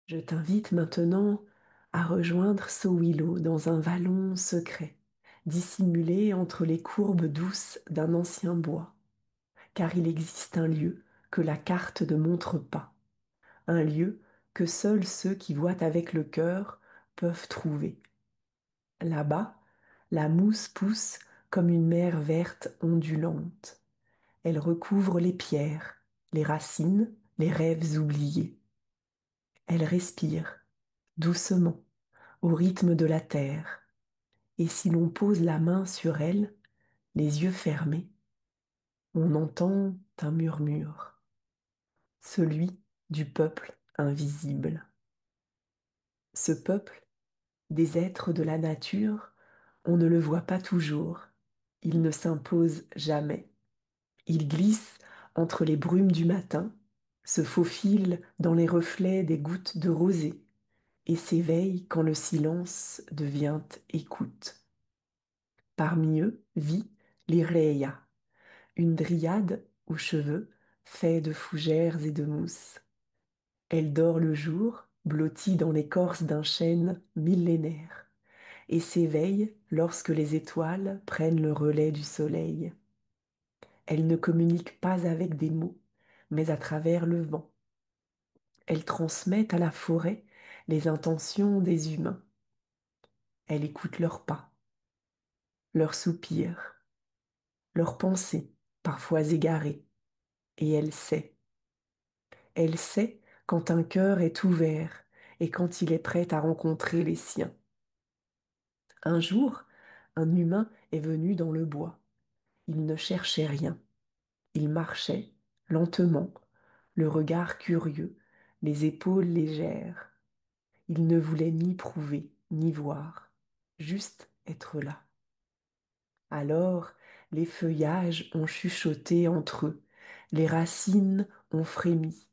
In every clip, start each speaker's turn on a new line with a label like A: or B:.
A: Je t'invite maintenant à rejoindre Sowilo dans un vallon secret, dissimulé entre les courbes douces d'un ancien bois, car il existe un lieu que la carte ne montre pas, un lieu que seuls ceux qui voient avec le cœur peuvent trouver. Là-bas, la mousse pousse comme une mer verte ondulante. Elle recouvre les pierres, les racines, les rêves oubliés. Elle respire, doucement, au rythme de la terre, et si l'on pose la main sur elle, les yeux fermés, on entend un murmure, celui du peuple invisible. Ce peuple, des êtres de la nature, on ne le voit pas toujours, il ne s'impose jamais. Il glisse entre les brumes du matin, se faufile dans les reflets des gouttes de rosée et s'éveille quand le silence devient écoute. Parmi eux vit l'Iréia, une dryade aux cheveux faits de fougères et de mousse. Elle dort le jour, blottie dans l'écorce d'un chêne millénaire, et s'éveille lorsque les étoiles prennent le relais du soleil. Elle ne communique pas avec des mots, mais à travers le vent. Elle transmet à la forêt les intentions des humains. Elle écoute leurs pas, leurs soupirs, leurs pensées, parfois égarées, et elle sait. Elle sait quand un cœur est ouvert et quand il est prêt à rencontrer les siens. Un jour, un humain est venu dans le bois. Il ne cherchait rien. Il marchait, lentement, le regard curieux, les épaules légères. Il ne voulait ni prouver, ni voir, juste être là. Alors, les feuillages ont chuchoté entre eux, les racines ont frémi,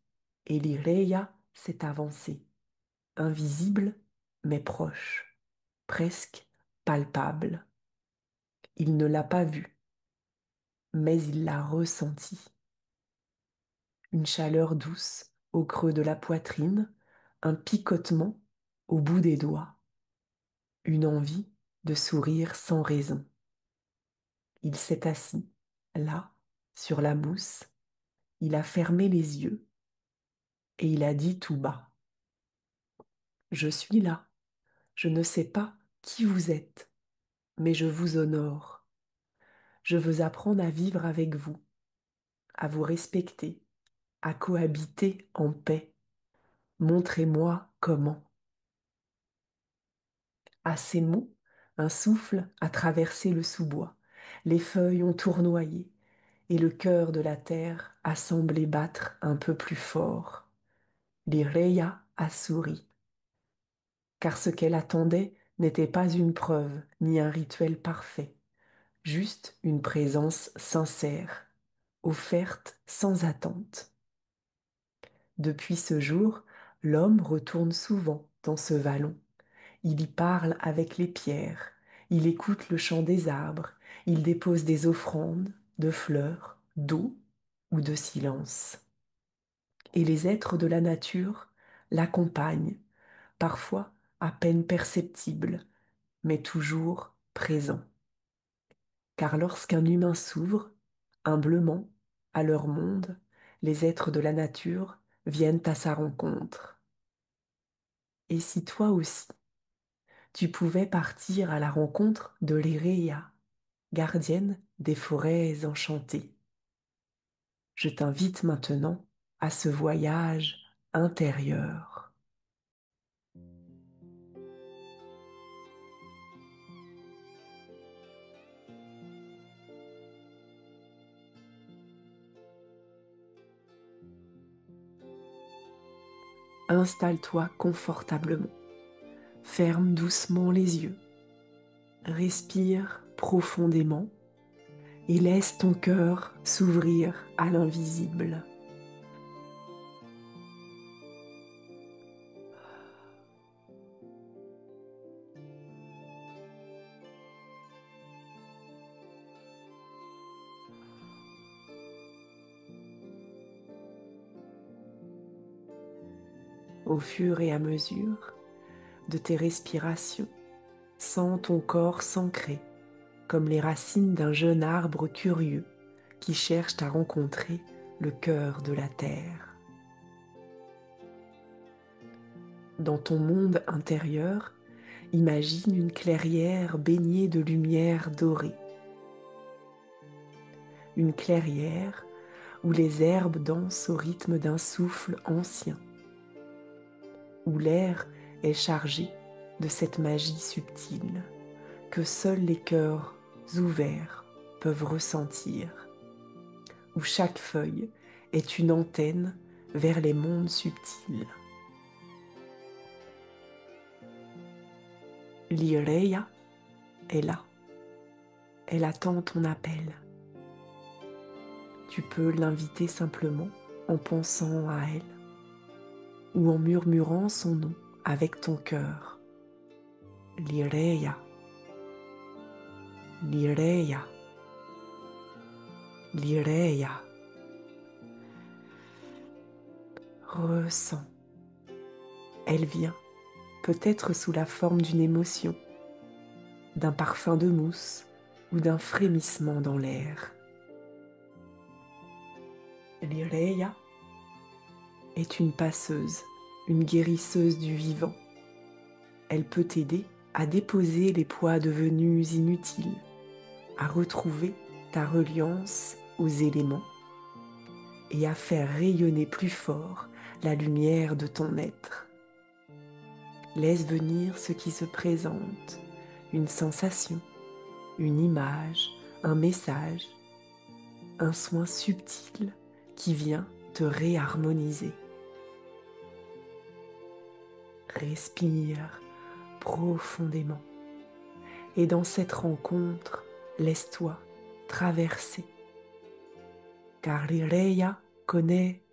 A: et l'iréia s'est avancée, invisible mais proche, presque palpable. Il ne l'a pas vue, mais il l'a ressentie. Une chaleur douce au creux de la poitrine, un picotement au bout des doigts, une envie de sourire sans raison. Il s'est assis, là, sur la mousse, il a fermé les yeux et il a dit tout bas, je suis là, je ne sais pas qui vous êtes, mais je vous honore. Je veux apprendre à vivre avec vous, à vous respecter, à cohabiter en paix. Montrez-moi comment. À ces mots, un souffle a traversé le sous-bois. Les feuilles ont tournoyé et le cœur de la terre a semblé battre un peu plus fort. L'Iréia a souri, car ce qu'elle attendait n'était pas une preuve ni un rituel parfait, juste une présence sincère, offerte sans attente. Depuis ce jour, l'homme retourne souvent dans ce vallon. Il y parle avec les pierres, il écoute le chant des arbres, il dépose des offrandes de fleurs, d'eau ou de silence. Et les êtres de la nature l'accompagnent, parfois à peine perceptibles, mais toujours présents. Car lorsqu'un humain s'ouvre, humblement, à leur monde, les êtres de la nature viennent à sa rencontre. Et si toi aussi, tu pouvais partir à la rencontre de l'Iréia, gardienne des forêts enchantées. Je t'invite maintenant à ce voyage intérieur. Installe-toi confortablement. Ferme doucement les yeux. Respire profondément et laisse ton cœur s'ouvrir à l'invisible. au fur et à mesure de tes respirations. Sens ton corps s'ancrer comme les racines d'un jeune arbre curieux qui cherche à rencontrer le cœur de la terre. Dans ton monde intérieur, imagine une clairière baignée de lumière dorée. Une clairière où les herbes dansent au rythme d'un souffle ancien, où l'air est chargé de cette magie subtile que seuls les cœurs ouverts peuvent ressentir, où chaque feuille est une antenne vers les mondes subtils. Lireia est là, elle attend ton appel. Tu peux l'inviter simplement en pensant à elle ou en murmurant son nom avec ton cœur. Lireia, Lireia, Lireia. Ressens. Elle vient, peut-être sous la forme d'une émotion, d'un parfum de mousse ou d'un frémissement dans l'air. Lireia est une passeuse, une guérisseuse du vivant. Elle peut t'aider à déposer les poids devenus inutiles, à retrouver ta reliance aux éléments et à faire rayonner plus fort la lumière de ton être. Laisse venir ce qui se présente, une sensation, une image, un message, un soin subtil qui vient te réharmoniser. Respire profondément et dans cette rencontre, laisse-toi traverser. Car Lireia connaît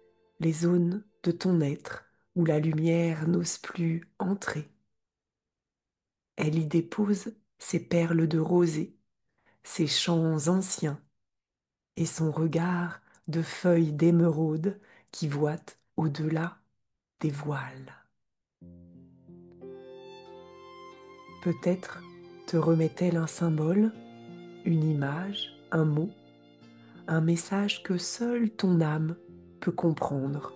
A: les zones de ton être où la lumière n'ose plus entrer. Elle y dépose ses perles de rosée, ses chants anciens et son regard de feuilles d'émeraude qui voient au-delà des voiles. Peut-être te remet-elle un symbole, une image, un mot, un message que seule ton âme peut comprendre.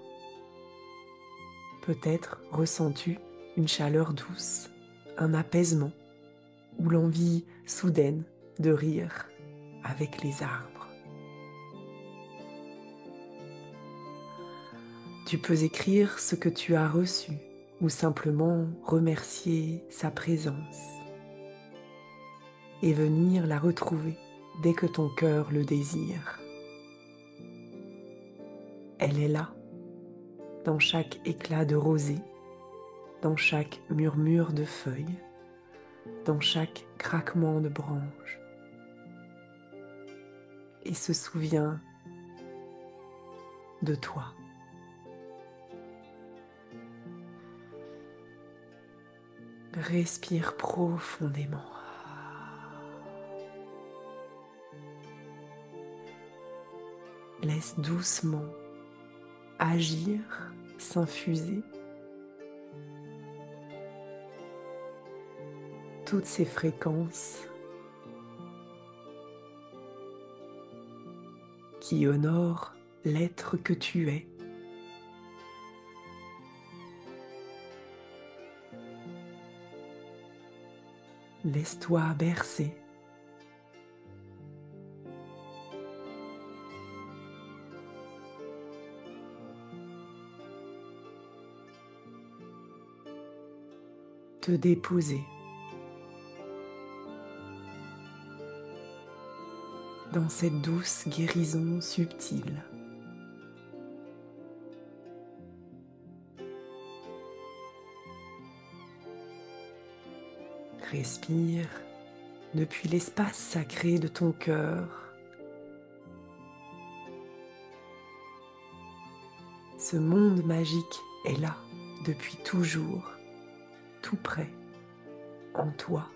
A: Peut-être ressens-tu une chaleur douce, un apaisement ou l'envie soudaine de rire avec les arbres. Tu peux écrire ce que tu as reçu ou simplement remercier sa présence et venir la retrouver dès que ton cœur le désire. Elle est là, dans chaque éclat de rosée, dans chaque murmure de feuilles, dans chaque craquement de branches, et se souvient de toi. Respire profondément. Laisse doucement agir, s'infuser toutes ces fréquences qui honorent l'être que tu es. Laisse-toi bercer. Te déposer dans cette douce guérison subtile. Respire depuis l'espace sacré de ton cœur. Ce monde magique est là depuis toujours, tout près, en toi.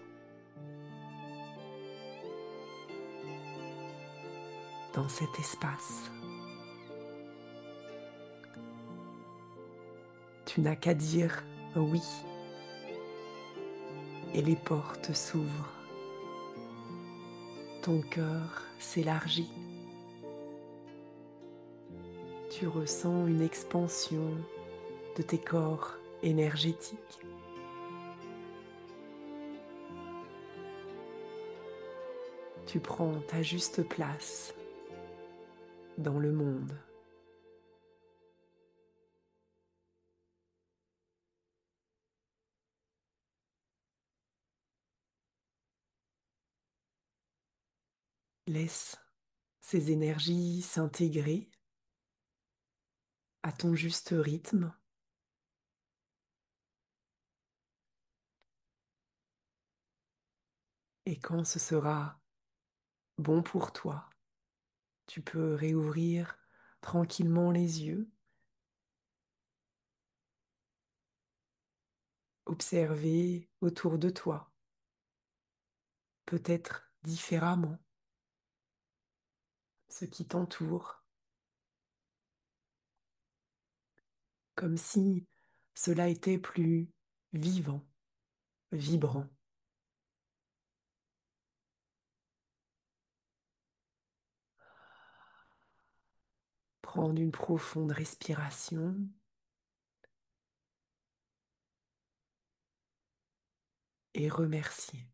A: Dans cet espace. Tu n'as qu'à dire oui et les portes s'ouvrent. Ton cœur s'élargit. Tu ressens une expansion de tes corps énergétiques. Tu prends ta juste place dans le monde. Laisse ces énergies s'intégrer à ton juste rythme et quand ce sera bon pour toi, tu peux réouvrir tranquillement les yeux, observer autour de toi, peut-être différemment, ce qui t'entoure, comme si cela était plus vivant, vibrant. Prendre une profonde respiration et remercier.